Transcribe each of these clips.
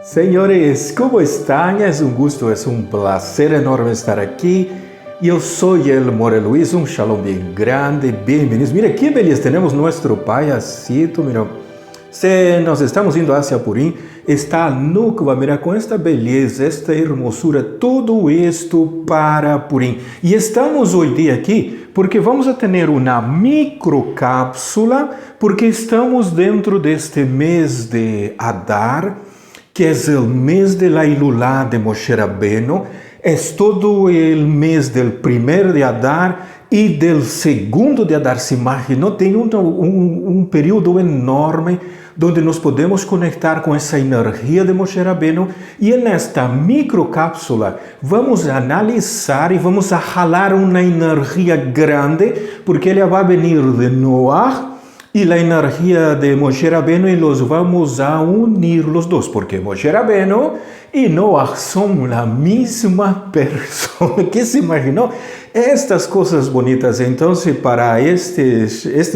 Senhores, como estão? É um gosto, é um prazer enorme estar aqui. Eu sou el More Luiz, um shalom bem grande, bem-vindos. Mira que beleza, temos nosso paiacito, mira. Se nós estamos indo hacia Purim, está a Nukva, mira, com esta beleza, esta hermosura, tudo isto para Purim. E estamos hoje dia aqui porque vamos a ter uma microcápsula, porque estamos dentro deste mês de Adar, que é o mês de la Ilulá de Moshe Rabbeinu, é todo o mês do primeiro de Adar e do segundo de Adar. Se imaginou, tem um período enorme onde nós podemos conectar com essa energia de Moshe Rabbeinu, e nesta microcápsula vamos analisar e vamos a jalar uma energia grande, porque ela vai vir de Noah e a energia de Moshe Rabbeinu, e los vamos a unir los dos, porque Moshe Rabbeinu e Noah são a mesma pessoa. Que se imaginou? Estas coisas bonitas. Então, para este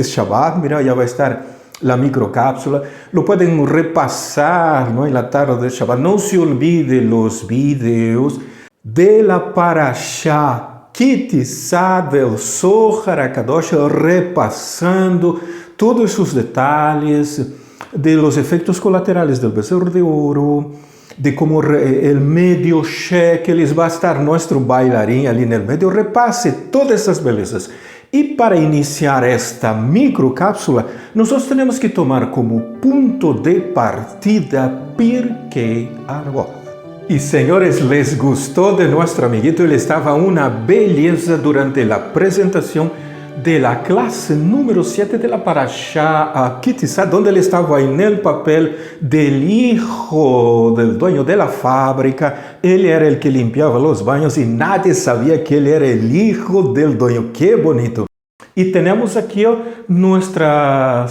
Shabbat, mira, já vai estar a microcápsula, lo podem repassar, ¿no? En la tarde de Shabbat. Não se olvide los vídeos de la Parashá Kitissá del Zohar HaKadosh, repassando todos os detalhes de los efectos colaterais do becerro de ouro, de como o medio shekel vai estar nosso bailarim ali no meio. Repasse todas essas belezas. E para iniciar esta microcápsula, nós temos que tomar como ponto de partida Pirkei Avot. E senhores, les gostou de nosso amiguito? Ele estava uma beleza durante a apresentação da classe número 7 de la Parashá Kitissá, onde ele estava aí no papel del hijo del dueño de la fábrica. Ele era o que limpiava os banhos e nadie sabia que ele era o hijo del dueño. Que bonito! E temos aqui nossa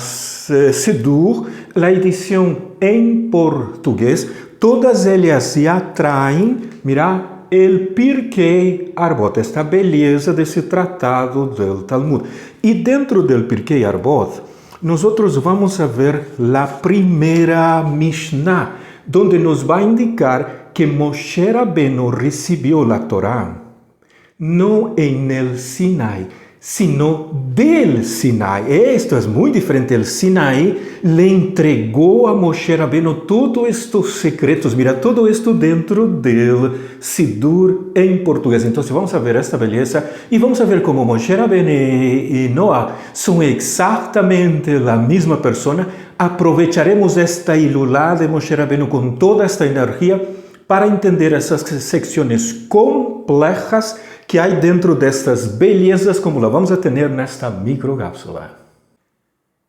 Sidur, a edição em português. Todas elas já traem, mira, el Pirkei Avot, esta beleza desse tratado do Talmud. E dentro do Pirkei Avot, nós vamos a ver a primeira Mishnah, onde nos vai indicar que Moshe Rabbeinu recebeu a Torá não em el Sinai, sino del Sinai. Esto é muito diferente. El Sinai le entregou a Moshe Rabbeinu todos estes secretos. Mira, todo isto dentro del Sidur em português. Então, vamos a ver esta beleza e vamos a ver como Moshe Rabbeinu e Noah são exatamente a mesma pessoa. Aproveitaremos esta ilulá de Moshe Rabbeinu com toda esta energia para entender essas secções complexas que há dentro destas belezas, como la vamos a ter nesta microcápsula.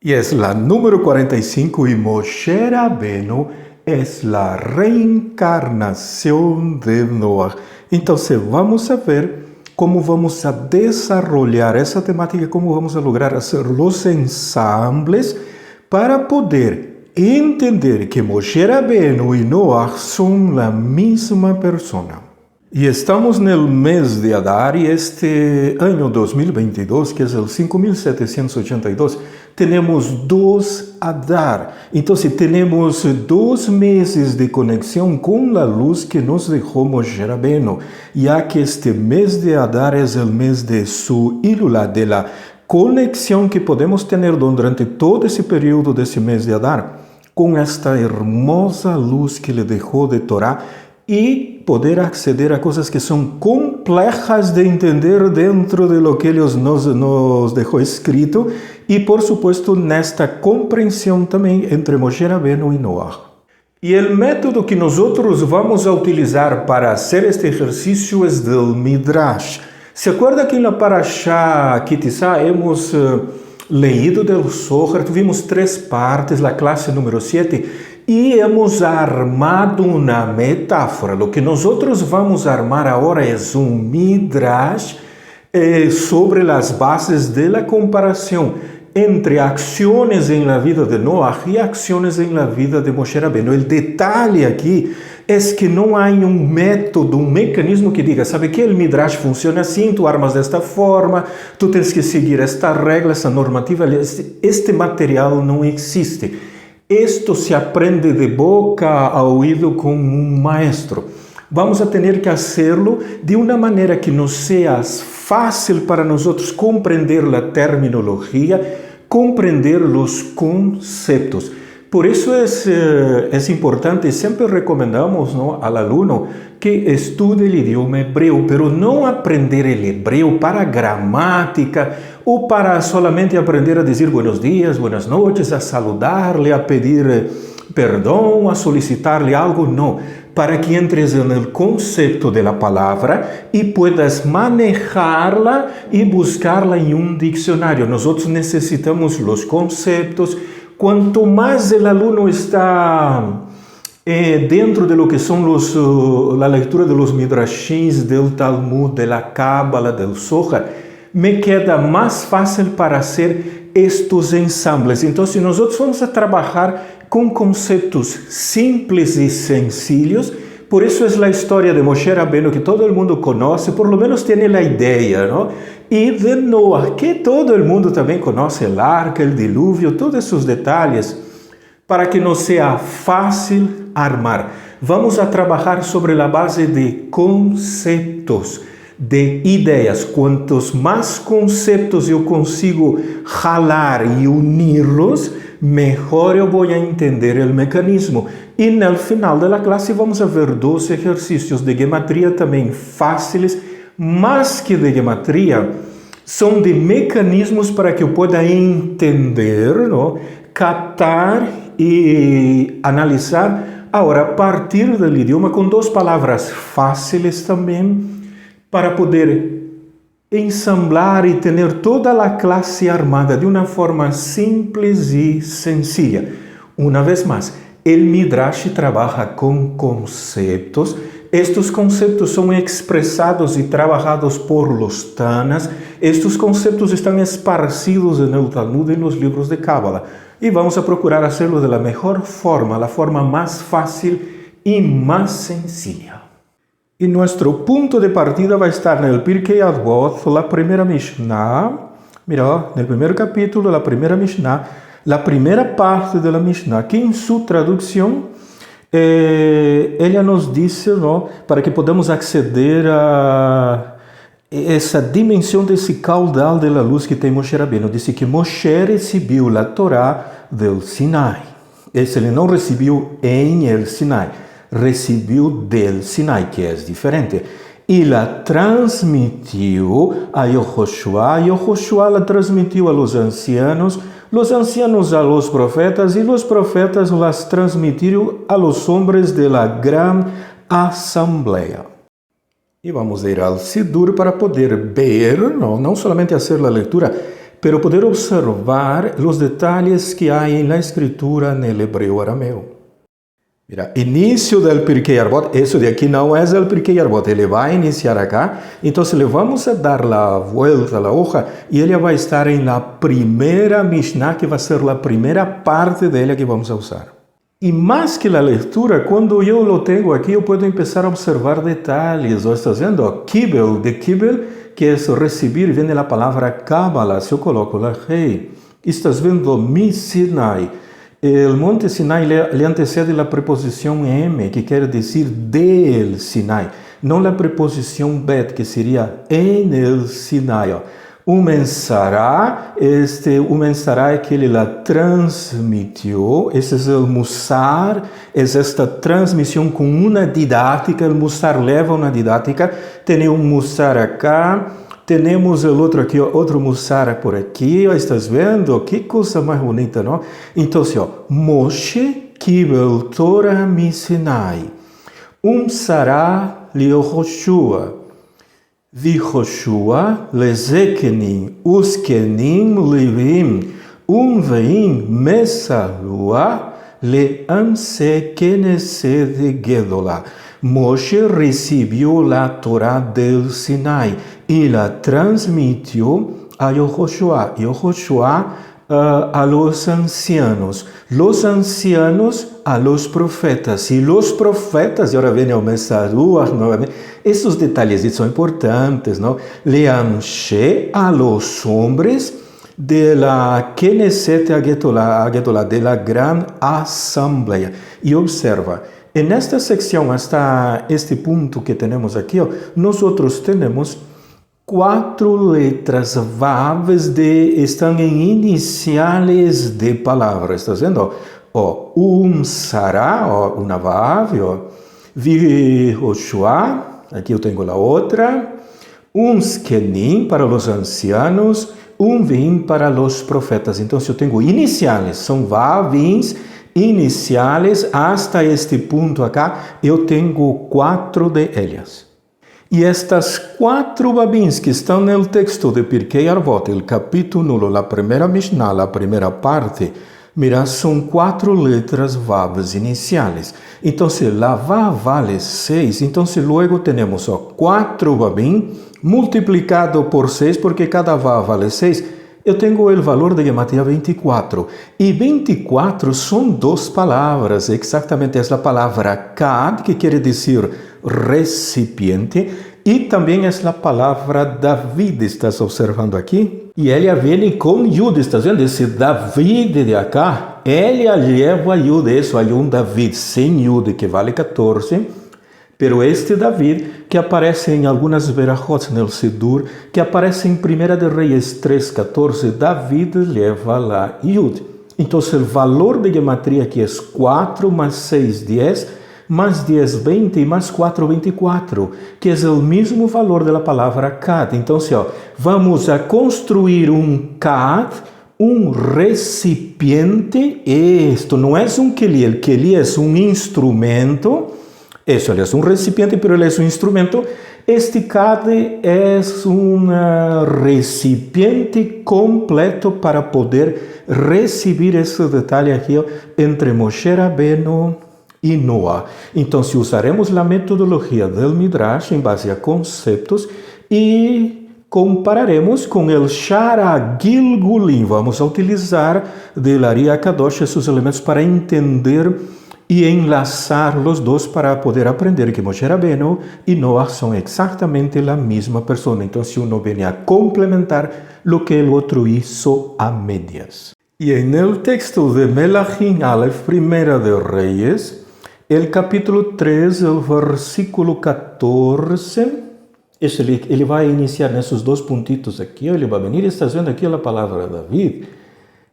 E é a número 45, e Moshe Rabbeinu é a reencarnação de Noah. Então, vamos a ver como vamos a desarrollar essa temática, como vamos a lograr fazer os ensambles para poder entender que Moshe Rabbeinu e Noah são a mesma pessoa. E estamos no mês de Adar, e este ano 2022, que é o 5782, temos 2 Adar. Então, temos 2 meses de conexão com a luz que nos deixou Moshe Rabbeinu, já que este mês de Adar é o mês de su ilulá, de la conexão que podemos ter durante todo esse período desse mês de Adar, com esta hermosa luz que ele deixou de Torá, e poder acceder a coisas que são complexas de entender dentro de lo que ele nos deixou escrito, e por supuesto nesta compreensão também entre Moshe Rabbeinu e Noah. E o método que nós vamos a utilizar para fazer este exercício é do Midrash. Se acorda que na Parashá Kitissá hemos leído do Zohar, tivemos 3 partes, a classe número 7, e hemos armado uma metáfora. O que nós vamos armar agora é um Midrash sobre as bases da comparação entre ações em la vida de Noah e ações em la vida de Moshe Rabbeinu. O detalhe aqui é que não há um método, um mecanismo que diga, sabe que o Midrash funciona assim, tu armas desta forma, tu tens que seguir esta regra, essa normativa. Este material não existe. Esto se aprende de boca a oído con un maestro. Vamos a tener que hacerlo de una manera que nos sea fácil para nosotros comprender la terminología, comprender los conceptos. Por eso es importante, siempre recomendamos, ¿no?, al alumno que estudie el idioma hebreo, pero no aprender el hebreo para gramática o para solamente aprender a decir buenos días, buenas noches, a saludarle, a pedir perdón, a solicitarle algo, no. Para que entres en el concepto de la palabra y puedas manejarla y buscarla en un diccionario. Nosotros necesitamos los conceptos. Cuanto más el alumno está dentro de lo que son la lectura de los midrashim, del Talmud, de la Cábala, del Zohar, me queda más fácil para hacer estos ensambles. Entonces nosotros vamos a trabajar con conceptos simples y sencillos. Por eso es la historia de Moshe Rabbeinu que todo el mundo conoce, por lo menos tiene la idea, ¿no? Y de Noah, que todo el mundo también conoce, el arca, el diluvio, todos esos detalles, para que nos sea fácil armar. Vamos a trabajar sobre la base de conceptos, de ideas. Cuantos más conceptos yo consigo jalar y unirlos, mejor eu vou entender o mecanismo. E no final da classe vamos a ver 2 exercícios de gematria também fáceis, mas que de gematria são de mecanismos para que eu possa entender, não? Captar e analisar. Agora, a partir do idioma, com 2 palavras fáceis também, para poder ensamblar y tener toda la clase armada de una forma simple y sencilla. Una vez más, el Midrash trabaja con conceptos. Estos conceptos son expresados y trabajados por los Tanas. Estos conceptos están esparcidos en el Talmud y en los libros de Cábala. Y vamos a procurar hacerlo de la mejor forma, la forma más fácil y más sencilla. Y nuestro punto de partida va a estar en el Pirkei Avot, la primera Mishnah. Mira, en el primer capítulo, la primera Mishnah, la primera parte de la Mishnah, que en su traducción, ella nos dice, ¿no?, para que podamos acceder a essa dimensão desse caudal de la luz que tem Moshe Rabbeinu. Dice que Moshe recibiu a Torá del Sinai. Esse ele não recebeu em el Sinai, recebeu del Sinai, que é diferente. E la transmitiu a Yehoshua, Yehoshua la transmitiu a los ancianos a los profetas, e los profetas las transmitiram a los hombres de la gran asamblea. E vamos ir al Sidur para poder ver, não somente hacer la lectura, pero poder observar los detalles que hay en la escritura en el hebreo arameo. Mira, inicio del Pirkei Avot, eso de aquí não é el Pirkei Avot, ele vai iniciar acá, então le vamos a dar la vuelta a la hoja e ele vai estar en la primera Mishnah, que vai ser la primera parte de ella que vamos a usar. E mais que a leitura, quando eu lo tenho aqui, eu posso começar a observar detalhes. Estás vendo? Kibel, de Kibel, que é receber, vem da palavra Kabbalah. Se eu coloco lá, rei, estás vendo Mi Sinai. O monte Sinai lhe antecede a preposição M, que quer dizer del Sinai. Não a preposição bet, que seria en el Sinai. Umensará é que ele la transmitiu. Esse é o Musar, é esta transmissão com uma didática. O Musar leva uma didática. Tem um Musar acá, temos o outro aqui, outro Musar por aqui. Estás vendo? Que coisa mais bonita, não? Então, Moshe kibel Torah mi Sinai, Umsará Yehoshua. Vihoshua, Lezekenim, Uskenim, Levim, Veim, Mesalua, Leamse, Kenese de Gedolah. Moshe recibió la Torá del Sinai y la transmitió a Yehoshua. Yehoshua a los ancianos a los profetas, y los profetas, y ahora viene el Mesaruach nuevamente. Estos detalles son importantes, ¿no? Leamshe a los hombres de la Knesset Agdolah, de la Gran Asamblea. E observa, nesta secção, hasta este ponto que temos aqui, nós temos 4 letras vaves estão em iniciales de palavras. Está vendo? Sará, uma vave, Yehoshua, aqui eu tenho a outra, Zkenim para os ancianos, Vim para os profetas. Então, se eu tenho iniciales, são vavins iniciales, hasta este ponto acá, eu tenho 4 de elas. E estas 4 vavins que estão no texto de Pirkei Avot, o capítulo, a primeira Mishnah, a primeira parte, mira, são 4 letras vavs iniciales. Então, la vav vale 6. Então, luego temos 4 vavim multiplicado por 6, porque cada vav vale 6. Eu tenho o valor de gematria 24. E 24 são 2 palavras. Exatamente, é a palavra kad, que quer dizer recipiente, e também é a palavra David. Estás observando aqui? E ela vem com Yud. Estás vendo? Esse David de acá, ela leva Yud. Isso, há David sem Yud, que vale 14. Pero este David, que aparece em algumas verajot no Sidur, que aparece em 1 de Reis 3:14, David leva lá Yud. Então, o valor de gematria aqui é 4 mais 6, 10, mais 10, 20, e mais 4, 24, que é o mesmo valor da palavra kad. Então, vamos a construir kad, recipiente. Isto não é keli, el keli é instrumento. Eso, ele é recipiente, pero ele é instrumento. Este kad é recipiente completo para poder recibir esse detalhe aqui entre Moshe Rabbeinu e Noah. Então, se usaremos a metodologia do Midrash em base a conceitos e compararemos com o Shara Gilgulim. Vamos utilizar de Ari Kadosh esses elementos para entender e enlaçar os dois para poder aprender que Moshe Rabbeinu e Noah são exatamente a mesma pessoa. Então, se um vem a complementar o que o outro hizo a medias. E no texto de Melachim Aleph, Primeira de Reis, o capítulo 3, o versículo 14, ele vai iniciar nesses 2 pontitos aqui, ele vai venir, está vendo aqui a palavra David,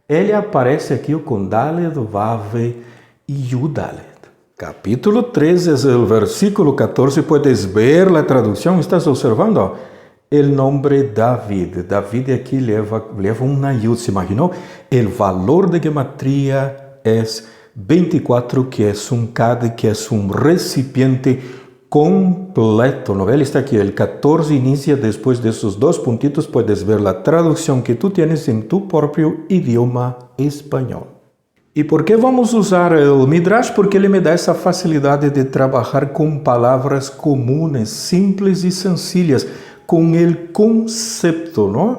ele aparece aqui com Dalet, Vav e Yudalet. Capítulo 3 é o versículo 14, puedes ver a tradução, estás observando? O nome David. David aqui leva uma Yud, se imaginou? O valor de gematria é 24, que é kad, que é recipiente completo. ¿No? Ele está aqui, o 14 inicia depois desses 2 pontitos, puedes ver a tradução que tu tienes em tu próprio idioma espanhol. E por que vamos usar o Midrash? Porque ele me dá essa facilidade de trabalhar com palavras comuns, simples e sencillas, com o conceito, não?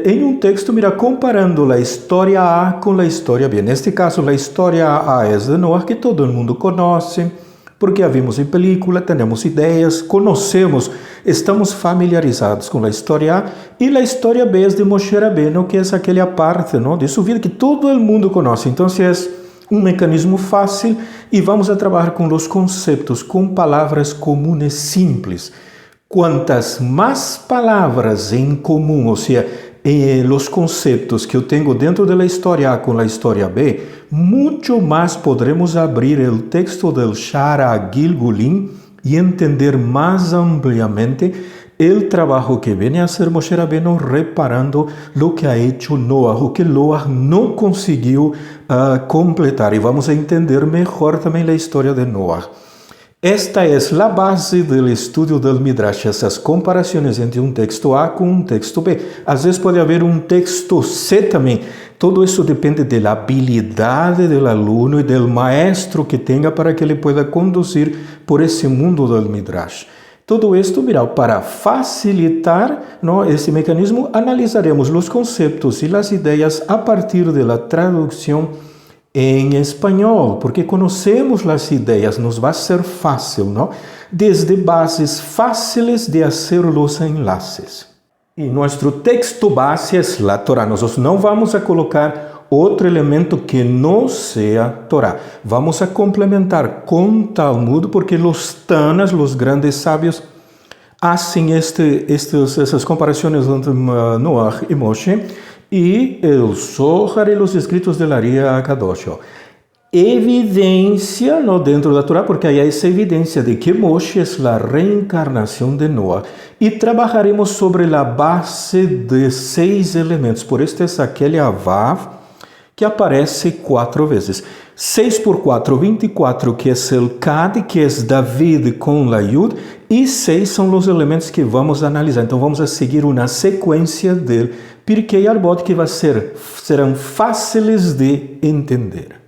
Em texto, mira, comparando a história A com a história B. Neste caso, a história A é de Noah, que todo mundo conhece, porque a vimos em película, temos ideias, conhecemos, estamos familiarizados com a história A, e a história B é de Moshe Rabbeinu, que é aquela parte, não, de sua vida que todo mundo conhece. Então, é um mecanismo fácil e vamos a trabalhar com os conceitos, com palavras comuns simples. Quantas mais palavras em comum, ou seja, os conceitos que eu tenho dentro da história A com a história B, muito mais poderemos abrir o texto del Shara Gilgulim e entender mais ampliamente o trabalho que vem a ser Moshe Rabbeinu reparando o que ha hecho Noah, o que Noah não conseguiu completar. E vamos a entender melhor também a história de Noah. Esta é a base do estudo do Midrash, essas comparações entre um texto A com um texto B. Às vezes pode haver um texto C também. Todo isso depende da habilidade do aluno e do maestro que tenha para que ele pueda conduzir por esse mundo do Midrash. Todo isto, mira, para facilitar esse mecanismo, analisaremos os conceitos e as ideias a partir da tradução em espanhol, porque conhecemos as ideias, nos vai ser fácil, não? Desde bases fáceis de fazer os enlaces. E nosso texto base é a Torá. Nós não vamos a colocar outro elemento que não seja Torá. Vamos a complementar com Talmud, porque os Tanas, os grandes sábios, fazem essas comparações entre Noah e Moshe e o Zohar e os escritos de Laria Kadosh. Evidência no dentro da Torá, porque aí há essa evidência de que Moshe é a reencarnação de Noah. E trabalharemos sobre a base de 6 elementos. Por este é aquele Avav que aparece 4 vezes. 6 por 4, 24, que é o Kad, que é David com la Yud, e 6 são os elementos que vamos analisar. Então vamos a seguir uma sequência del Pirkei Avot que serão fáceis de entender.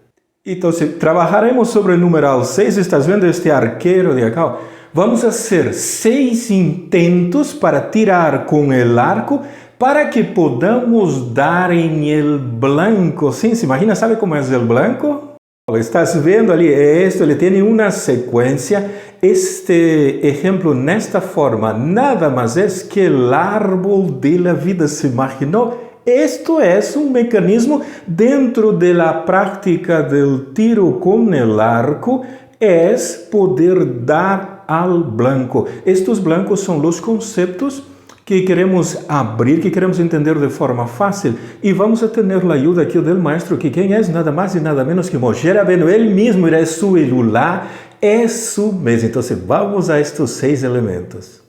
Então, trabalharemos sobre o numeral 6, estás vendo este arqueiro de acá? Vamos fazer 6 intentos para tirar com o arco, para que podamos dar em el blanco. Sim, se imagina, sabe como é o blanco? Estás vendo ali, ele tem uma sequência. Este exemplo, nesta forma, nada mais é que o árbol da vida. Se imaginou? Esto es un mecanismo dentro de la práctica del tiro con el arco, es poder dar al blanco. Estos blancos son los conceptos que queremos abrir, que queremos entender de forma fácil, y vamos a tener la ayuda aquí del maestro, que quien es nada más y nada menos que Moshe Rabbeinu, él mismo era su Elulá, es su mes. Entonces vamos a estos 6 elementos.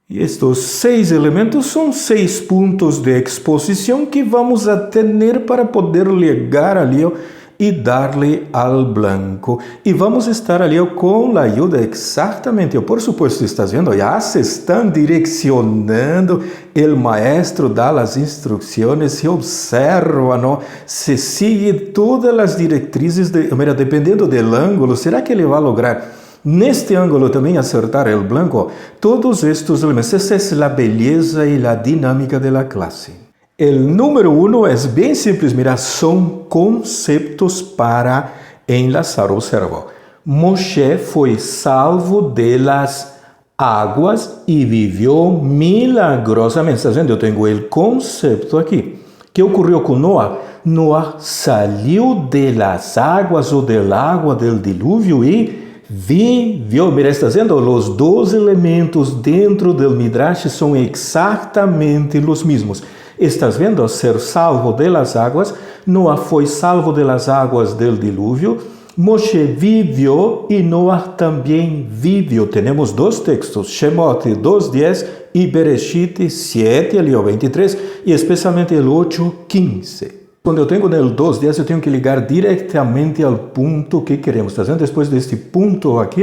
E estes 6 elementos são 6 pontos de exposição que vamos a ter para poder ligar ali e dar-lhe ao blanco. E vamos estar ali com a ajuda exatamente. Por supuesto, estás vendo? Já se estão direcionando. O maestro dá as instruções, se observa, não? Se sigue todas as diretrizes. Dependendo do ângulo, será que ele vai lograr neste ângulo também acertar o blanco? Todos estes elementos. Essa é a beleza e a dinâmica da classe. O número 1 é bem simples, mira, são conceitos para enlazar. Observa. Moshe foi salvo das águas e viveu milagrosamente. Está vendo? Eu tenho o conceito aqui. O que ocorreu com Noah? Noah saiu das águas ou do água do dilúvio e viveu. Mira, está vendo? Os 2 elementos dentro do Midrash são exatamente os mesmos. Estás vendo? Ser salvo das águas. Noah foi salvo das águas do dilúvio. Moshe viveu e Noah também viveu. Temos 2 textos, Shemot 2:10 e Bereshit 7, ali o 23, e especialmente o 8:15. Quando eu tenho no 2:10, eu tenho que ligar diretamente ao ponto que queremos. Está vendo? Depois deste ponto aqui,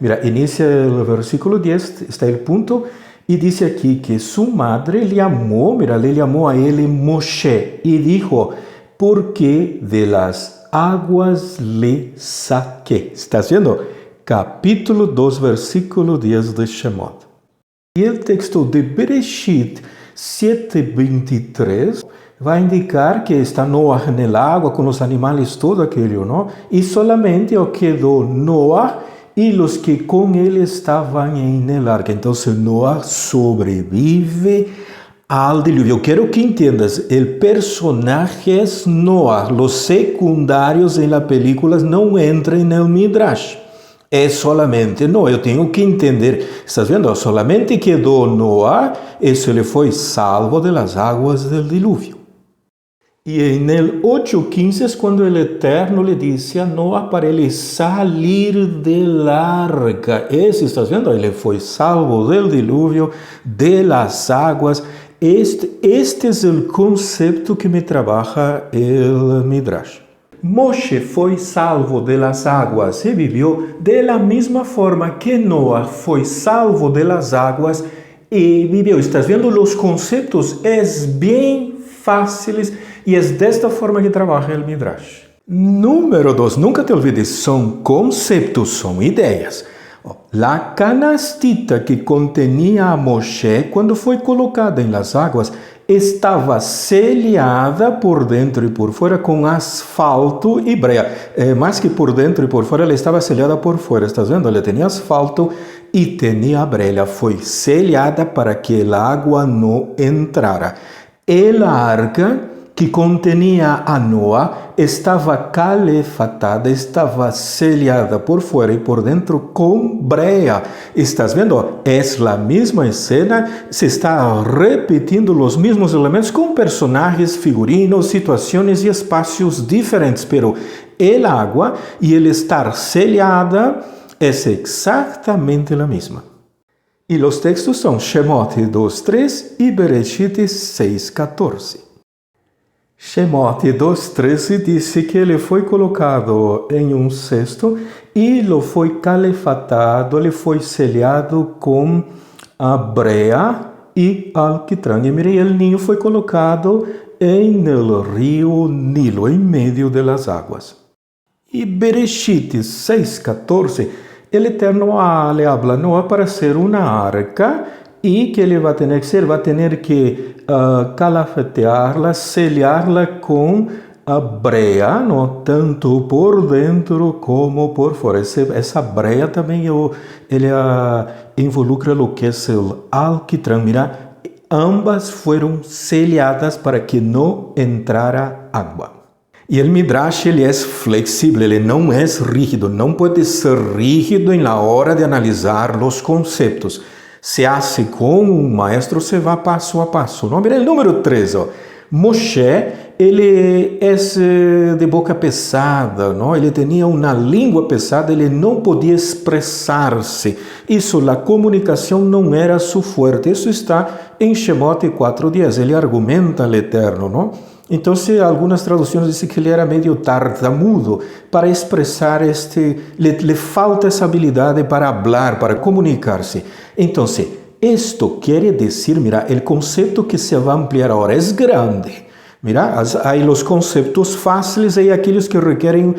mira, inicia o versículo 10, está o ponto, e diz aqui que sua madre lhe amou, mira, ele amou a ele Moshe, e dijo, porque de las águas le saqué. Está vendo? Capítulo 2, versículo 10 de Shemot. E o texto de Bereshit 7:23 vai indicar que está Noah na água com os animais, todo aquilo, não? E solamente quedou Noah e os que com ele estavam em arca. Então, Noah sobrevive ao dilúvio. Eu quero que entendas, o personagem é Noah. Os secundários em la película não entram no Midrash. É solamente Noah. Eu tenho que entender. Estás vendo? Solamente quedou Noah e ele foi salvo das águas do dilúvio. E no 8:15 é quando o Eterno lhe disse a Noah para ele sair da arca. Esse, estás vendo? Ele foi salvo do dilúvio, das águas. Este é o conceito que me trabalha o Midrash. Moshe foi salvo das águas e viveu da mesma forma que Noah foi salvo das águas e viveu. Estás vendo? Os conceitos é bem fáceis e é desta forma que trabalha o Midrash. Número 2, nunca te olvides, são conceitos, são ideias. A canastita que continha a Moshe, quando foi colocada em las águas, estava selhada por dentro e por fora com asfalto e brea. Mais que por dentro e por fora, ela estava selhada por fora. Estás vendo? Ela tinha asfalto e tinha brea. Ela foi selhada para que a água não entrara. E a arca que contenía a Noa estava calefatada, estava selhada por fora e por dentro com brea. ¿Estás vendo? É a mesma cena, se está repetindo os mesmos elementos com personagens, figurinos, situações e espaços diferentes, pero el agua e el estar selhada é exatamente a mesma. E os textos são Shemot 2:3 e Bereshit 6:14. Shemot 2:13 disse que ele foi colocado em um cesto e lo foi calefatado, ele foi selhado com a brea e alquitrão. E mire, o ninho foi colocado em el rio Nilo, em meio das águas. E Bereshit 6:14, el Eterno le habla a Noé para ser uma arca e que ele vai ter que calafeteá-la, selhá-la com a brea, não tanto por dentro como por fora. Essa brea também involucra o que é o alquitrão. Mira, ambas foram selhadas para que não entrara água. E o Midrash ele é flexível, ele não é rígido, não pode ser rígido na hora de analisar os conceitos. Se hace com um maestro, se vai passo a passo. Não? Mira, o número 3, Moshe, ele é de boca pesada, não? Ele tinha uma língua pesada, ele não podia expressar-se. Isso, a comunicação não era su fuerte. Isso está em Shemot 4:10. Ele argumenta ao Eterno, não? Então, algumas traduções dizem que ele era meio tartamudo para expressar lhe falta essa habilidade para falar, para comunicar-se. Então, isto quer dizer, mira, o conceito que se vai ampliar agora é grande. Mira, há os conceitos fáceis e aqueles que requerem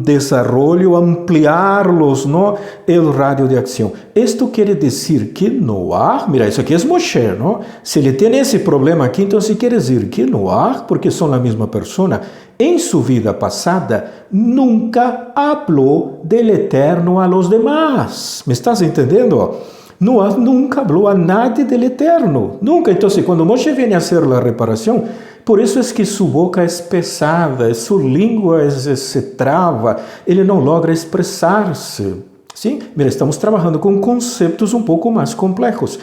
desenvolvimento, ampliá-los, não? O radio de ação. Isto quer dizer que Noé, mira, isso aqui é Moshe, não? Se ele tem esse problema aqui, então quer dizer que Noé, porque são a mesma pessoa, em sua vida passada, nunca falou del Eterno a los demás. ¿Me estás entendendo? Noé nunca falou a nadie del Eterno. Nunca. Então, quando Moshe vem a fazer a reparação, por isso é que sua boca é pesada, sua língua se trava, ele não logra expressar-se. Sim? Mira, estamos trabalhando com conceitos um pouco mais complexos.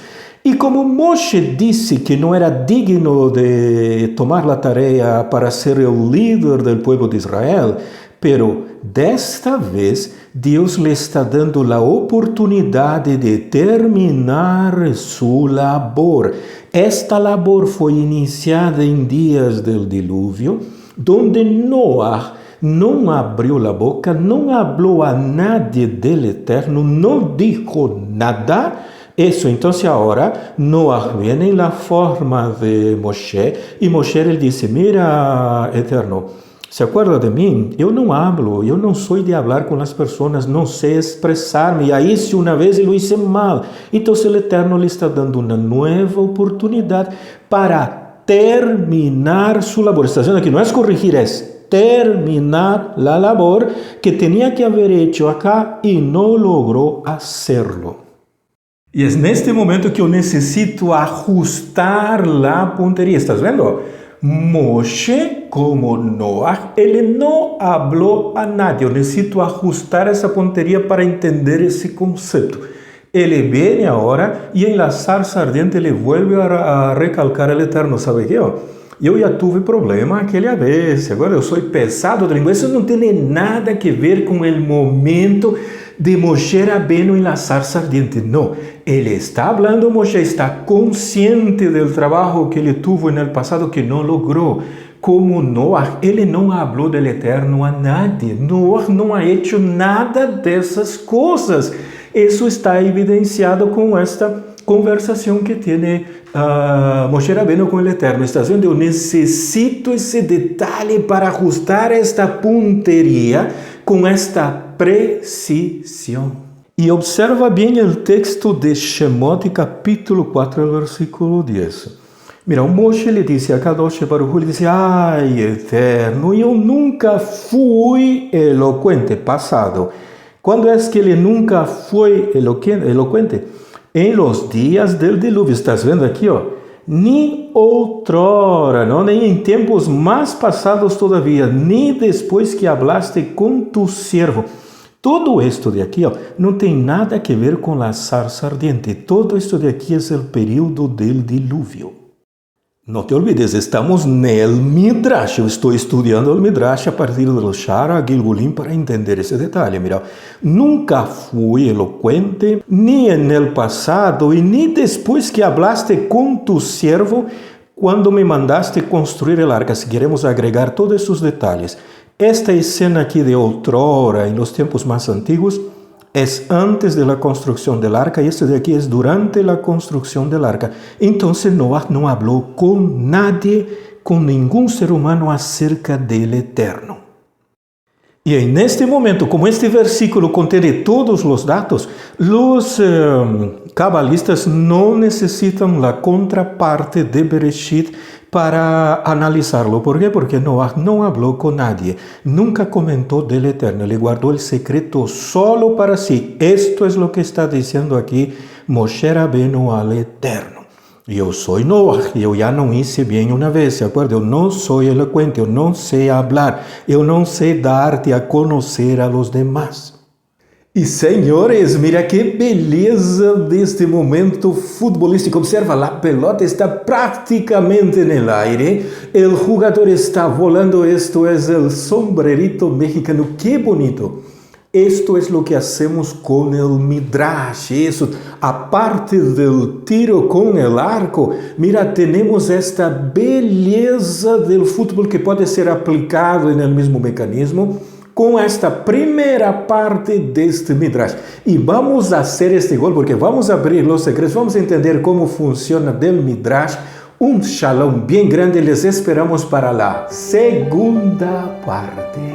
E como Moshe disse que não era digno de tomar a tarefa para ser o líder do povo de Israel, pero desta vez Deus lhe está dando a oportunidade de terminar sua labor. Esta labor foi iniciada em dias do dilúvio, onde Noé não abriu a boca, não falou a nadie del Eterno, não dijo nada. Isso, então, agora, Noé vem na forma de Moshe, e Moshe ele disse, mira, Eterno, ¿se acuerda de mim? Eu não hablo, eu não sou de falar com as pessoas, não sei expressar-me. E aí, se uma vez eu hice mal, então o Eterno lhe está dando uma nova oportunidade para terminar sua labor. Está dizendo que não é corrigir, é terminar a labor que tinha que haver hecho acá e não logrou hacerlo. E é neste momento que eu necessito ajustar a ponteria. ¿Estás vendo? Moshe, como Noé, ele não falou a nadie. Eu necessito ajustar essa ponteria para entender esse conceito. Ele vem agora e em la zarza ardiente ele vuelve a recalcar o Eterno. ¿Sabe qué? Eu já tive problema aquela vez, agora eu sou pesado de língua. Isso não tem nada a ver com o momento de Moshe Rabbeinu em la zarza ardiente. Não, ele está falando, Moshe está consciente do trabalho que ele teve no passado que não logrou. Como Noé, ele não falou do Eterno a nadie. Noé não ha hecho nada dessas coisas. Isso está evidenciado com esta conversação que tem Moshe Rabbeinu com o Eterno. Está vendo? Eu necessito esse detalhe para ajustar esta ponteria com esta precisão. E observa bem o texto de Shemot, capítulo 4, versículo 10. Mira, o Moshe le disse a Kadosh Baruch Hu, ele disse, ai, Eterno, eu nunca fui eloquente, passado. Quando é que ele nunca foi eloquente? Em los dias del dilúvio. Estás vendo aqui, ó? Ni outrora, não? Nem em tempos mais passados todavia, nem depois que hablaste com tu servo. Todo esto de aqui, ó, não tem nada a ver com a sarça ardente. Todo esto de aqui é o período del dilúvio. Não te olvides, estamos no Midrash. Eu estou estudando o Midrash a partir do Shara Gilgulim para entender esse detalhe. Mira, nunca fui eloquente, nem no passado e nem depois que hablaste com tu servo, quando me mandaste construir el arca. Se queremos agregar todos esses detalhes. Esta escena aqui de outrora, em los tempos mais antigos, é antes de la construcción del arca y este de aquí es durante la construcción del arca. Entonces Noah no habló con nadie, con ningún ser humano acerca del Eterno. Y en este momento, como este versículo contiene todos los datos, los cabalistas no necesitan la contraparte de Bereshit para analizarlo. ¿Por qué? Porque Noah no habló con nadie, nunca comentó del Eterno, le guardó el secreto solo para sí. Esto es lo que está diciendo aquí Moshe Rabbeinu al Eterno. Eu sou Noah, eu já não hice bem uma vez, ¿se acuerda? Eu não sou eloquente, eu não sei hablar, eu não sei dar-te a conhecer a los demás. E senhores, mira que beleza deste momento futebolístico. Observa, a pelota está praticamente no aire, o jogador está volando, esto é o sombrerito mexicano, que bonito. Esto es lo que hacemos con el Midrash, eso, aparte del tiro con el arco, mira, tenemos esta belleza del fútbol que puede ser aplicado en el mismo mecanismo con esta primera parte de este Midrash. Y vamos a hacer este gol porque vamos a abrir los secretos, vamos a entender cómo funciona del Midrash. Un shalom bien grande, les esperamos para la segunda parte.